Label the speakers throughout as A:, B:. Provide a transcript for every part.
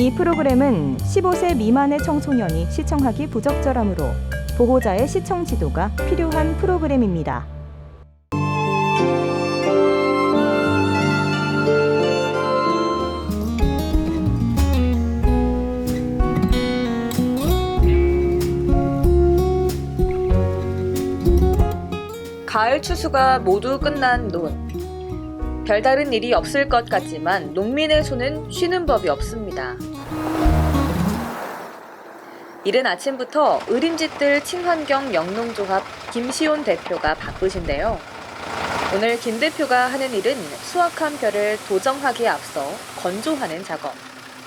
A: 이 프로그램은 15세 미만의 청소년이 시청하기 부적절하므로 보호자의 시청 지도가 필요한 프로그램입니다.
B: 가을 추수가 모두 끝난 논. 별다른 일이 없을 것 같지만 농민의 손은 쉬는 법이 없습니다. 이른 아침부터 의림짓들 친환경 영농조합 김시온 대표가 바쁘신데요. 오늘 김 대표가 하는 일은 수확한 벼를 도정하기에 앞서 건조하는 작업.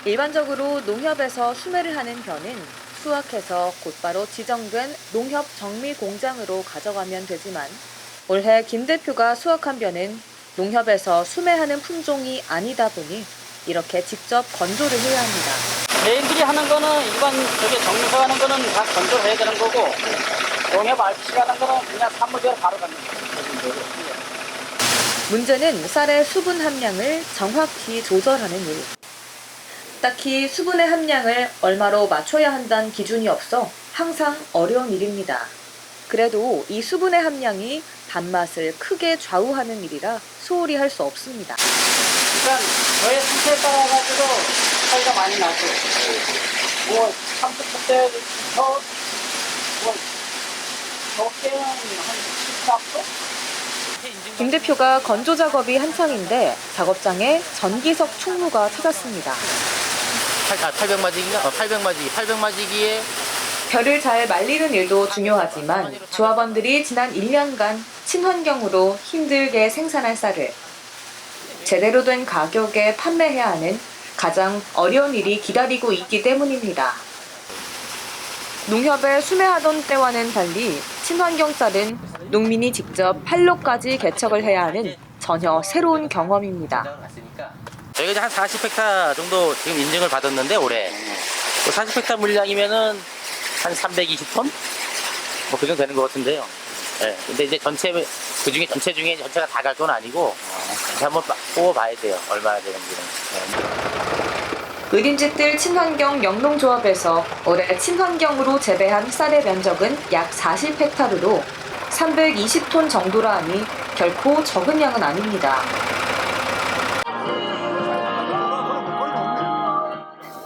B: 일반적으로 농협에서 수매를 하는 벼는 수확해서 곧바로 지정된 농협 정미 공장으로 가져가면 되지만 올해 김 대표가 수확한 벼는 농협에서 수매하는 품종이 아니다 보니 이렇게 직접 건조를 해야 합니다.
C: 개인들이 하는 거는 일반 정유사 하는 거는 다 건조를 해야 되는 거고 농협 RPC 하는 거는 그냥 산물대로 바로 가는 거예요.
B: 문제는 쌀의 수분 함량을 정확히 조절하는 일. 딱히 수분의 함량을 얼마로 맞춰야 한다는 기준이 없어 항상 어려운 일입니다. 그래도 이 수분의 함량이 단맛을 크게 좌우하는 일이라 소홀히 할 수 없습니다.
C: 일단 저의 상태에 따라가지고 차이가 많이 나고 뭐 30%부터 뭐 적게는 한 14%?
B: 김 대표가 건조 작업이 한창인데 작업장에 전기석 충무가 찾았습니다.
D: 800마지기에
B: 벼를 잘 말리는 일도 중요하지만 조합원들이 지난 1년간 친환경으로 힘들게 생산한 쌀을 제대로 된 가격에 판매해야 하는 가장 어려운 일이 기다리고 있기 때문입니다. 농협에 수매하던 때와는 달리 친환경 쌀은 농민이 직접 판로까지 개척을 해야 하는 전혀 새로운 경험입니다.
D: 저희가 한 40헥타 정도 지금 인증을 받았는데 올해 40헥타 물량이면은 한 320톤? 뭐 그 정도 되는 것 같은데요. 네. 근데 이제 전체 중에 전체가 다 갈 건 아니고 한번 뽑아봐야 돼요. 얼마나 되는지는.
B: 의림짓들 친환경 영농조합에서 올해 친환경으로 재배한 쌀의 면적은 약 40헥타르로 320톤 정도라 하니 결코 적은 양은 아닙니다.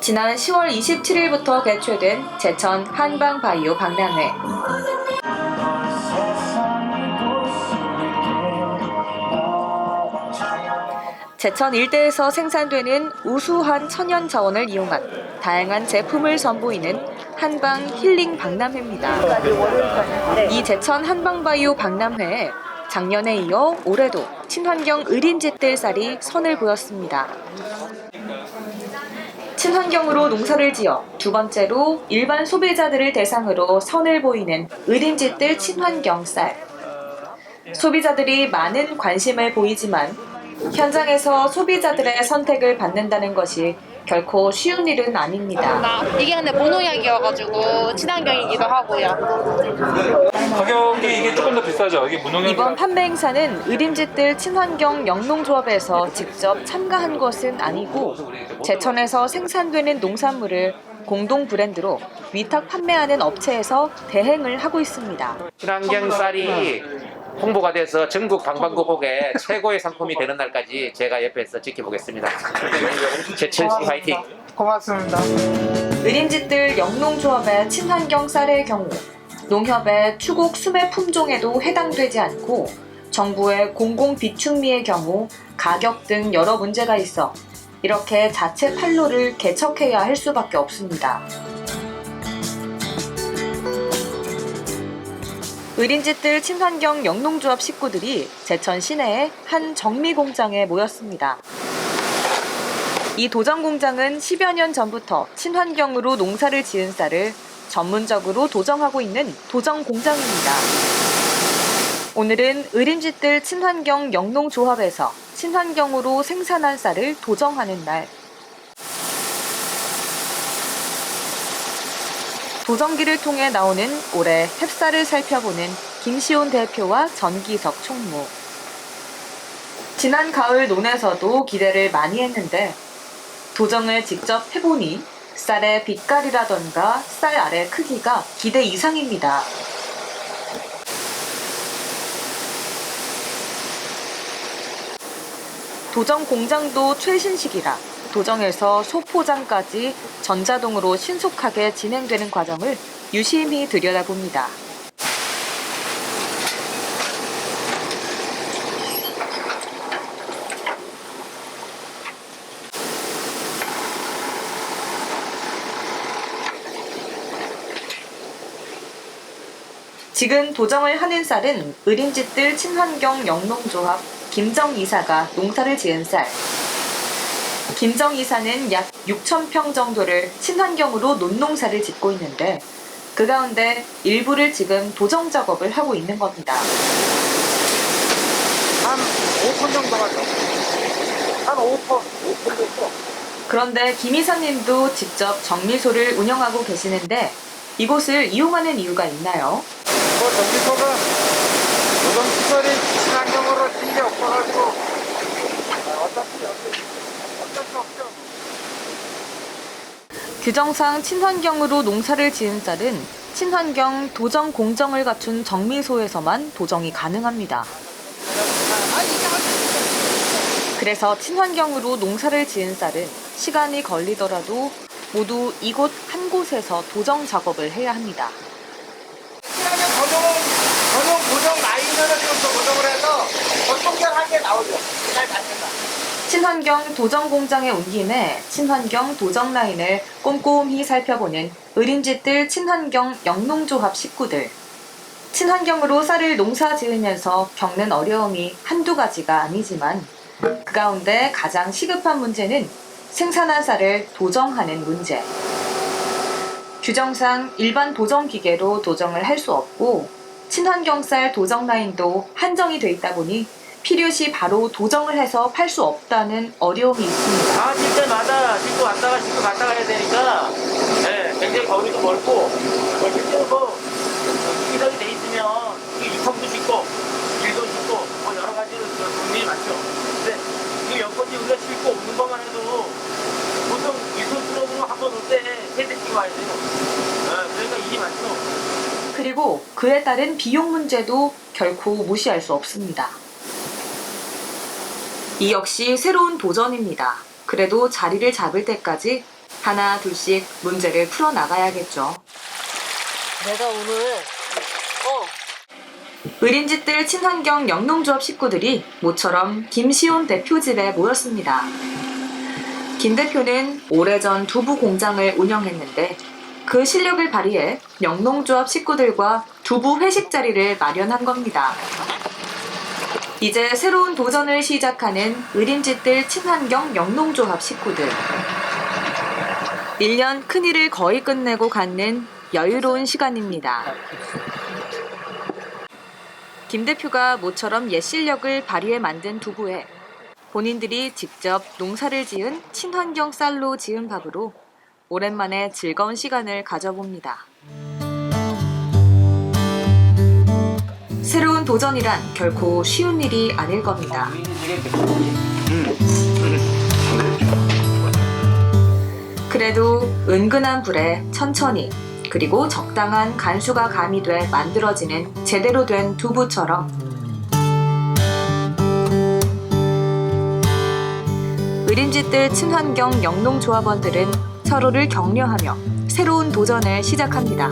B: 지난 10월 27일부터 개최된 제천 한방바이오 박람회. 제천 일대에서 생산되는 우수한 천연 자원을 이용한 다양한 제품을 선보이는 한방 힐링 박람회입니다. 이 제천 한방바이오 박람회에 작년에 이어 올해도 친환경 의림짓들 쌀이 선을 보였습니다. 친환경으로 농사를 지어 두 번째로 일반 소비자들을 대상으로 선을 보이는 의림짓들 친환경 쌀. 소비자들이 많은 관심을 보이지만 현장에서 소비자들의 선택을 받는다는 것이 결코 쉬운 일은 아닙니다.
E: 이게 근데 무농약이어가지고 친환경이기도 하고요.
F: 가격이 이게 조금 더 비싸죠. 이게 무농약.
B: 이번 판매 행사는 의림짓들 친환경 영농조합에서 직접 참가한 것은 아니고 제천에서 생산되는 농산물을 공동 브랜드로 위탁 판매하는 업체에서 대행을 하고 있습니다.
G: 친환경 쌀이 홍보가 돼서 전국 방방곡곡에 최고의 상품이 되는 날까지 제가 옆에서 지켜보겠습니다. 제천시 화이팅!
H: 고맙습니다.
B: 의림짓들 영농조합의 친환경 쌀의 경우 농협의 추곡 수매 품종에도 해당되지 않고 정부의 공공 비축미의 경우 가격 등 여러 문제가 있어 이렇게 자체 판로를 개척해야 할 수밖에 없습니다. 의림짓들 친환경 영농조합 식구들이 제천 시내의 한 정미 공장에 모였습니다. 이 도정 공장은 10여 년 전부터 친환경으로 농사를 지은 쌀을 전문적으로 도정하고 있는 도정 공장입니다. 오늘은 의림짓들 친환경 영농조합에서 친환경으로 생산한 쌀을 도정하는 날. 도정기를 통해 나오는 올해 햅쌀을 살펴보는 김시온 대표와 전기석 총무. 지난 가을 논에서도 기대를 많이 했는데 도정을 직접 해보니 쌀의 빛깔이라던가 쌀 알의 크기가 기대 이상입니다. 도정 공장도 최신식이라 도정에서 소포장까지 전자동으로 신속하게 진행되는 과정을 유심히 들여다봅니다. 지금 도정을 하는 쌀은 의림집들 친환경 영농조합 김정 이사가 농사를 지은 쌀. 김정 이사는 약 6,000평 정도를 친환경으로 논농사를 짓고 있는데 그 가운데 일부를 지금 도정 작업을 하고 있는 겁니다.
C: 한 5톤 정도 가죠. 한 5톤 정도.
B: 그런데 김 이사님도 직접 정미소를 운영하고 계시는데 이곳을 이용하는 이유가 있나요?
C: 정비소가 노동 시설이 친환경으로 신경 없어가지고 어쩔 수 없죠.
B: 규정상 친환경으로 농사를 지은 쌀은 친환경 도정 공정을 갖춘 정미소에서만 도정이 가능합니다. 그래서 친환경으로 농사를 지은 쌀은 시간이 걸리더라도 모두 이곳 한 곳에서 도정 작업을 해야 합니다.
C: 친환경 전용 고정 라인으로 지금 고정을 해서 전동결하게 나오죠. 잘 맞는다.
B: 친환경 도정 공장에 온 김에 친환경 도정 라인을 꼼꼼히 살펴보는 의림집들 친환경 영농조합 식구들. 친환경으로 쌀을 농사 지으면서 겪는 어려움이 한두 가지가 아니지만 그 가운데 가장 시급한 문제는 생산한 쌀을 도정하는 문제. 규정상 일반 도정 기계로 도정을 할 수 없고 친환경 쌀 도정 라인도 한정이 돼 있다 보니 필요시 바로 도정을 해서 팔 수 없다는 어려움이 있습니다.
D: 다 질 때마다 싣고 왔다가 싣고 갔다가 해야 되니까 굉장히 거리도 멀고 실제로 시설이 돼 있으면 유통도 쉽고 길도 쉽고 여러 가지로 도움이 많죠. 근데 이 여건이 우리가 싣고 오는 것만 해도 보통 유통수로으로 한번 올 때 세대 씩 와야 돼요. 그러니까 일이 많죠.
B: 그리고 그에 따른 비용 문제도 결코 무시할 수 없습니다. 이 역시 새로운 도전입니다. 그래도 자리를 잡을 때까지 하나 둘씩 문제를 풀어나가야겠죠.
E: 내가 오늘
B: 의림집들 친환경 영농조합 식구들이 모처럼 김시온 대표 집에 모였습니다. 김 대표는 오래전 두부 공장을 운영했는데 그 실력을 발휘해 영농조합 식구들과 두부 회식 자리를 마련한 겁니다. 이제 새로운 도전을 시작하는 의림집들 친환경 영농조합 식구들. 1년 큰일을 거의 끝내고 갖는 여유로운 시간입니다. 김 대표가 모처럼 옛 실력을 발휘해 만든 두부에 본인들이 직접 농사를 지은 친환경 쌀로 지은 밥으로 오랜만에 즐거운 시간을 가져봅니다. 새로운 도전이란 결코 쉬운 일이 아닐 겁니다. 그래도 은근한 불에 천천히 그리고 적당한 간수가 가미돼 만들어지는 제대로 된 두부처럼 의림집들 친환경 영농조합원들은 서로를 격려하며 새로운 도전을 시작합니다.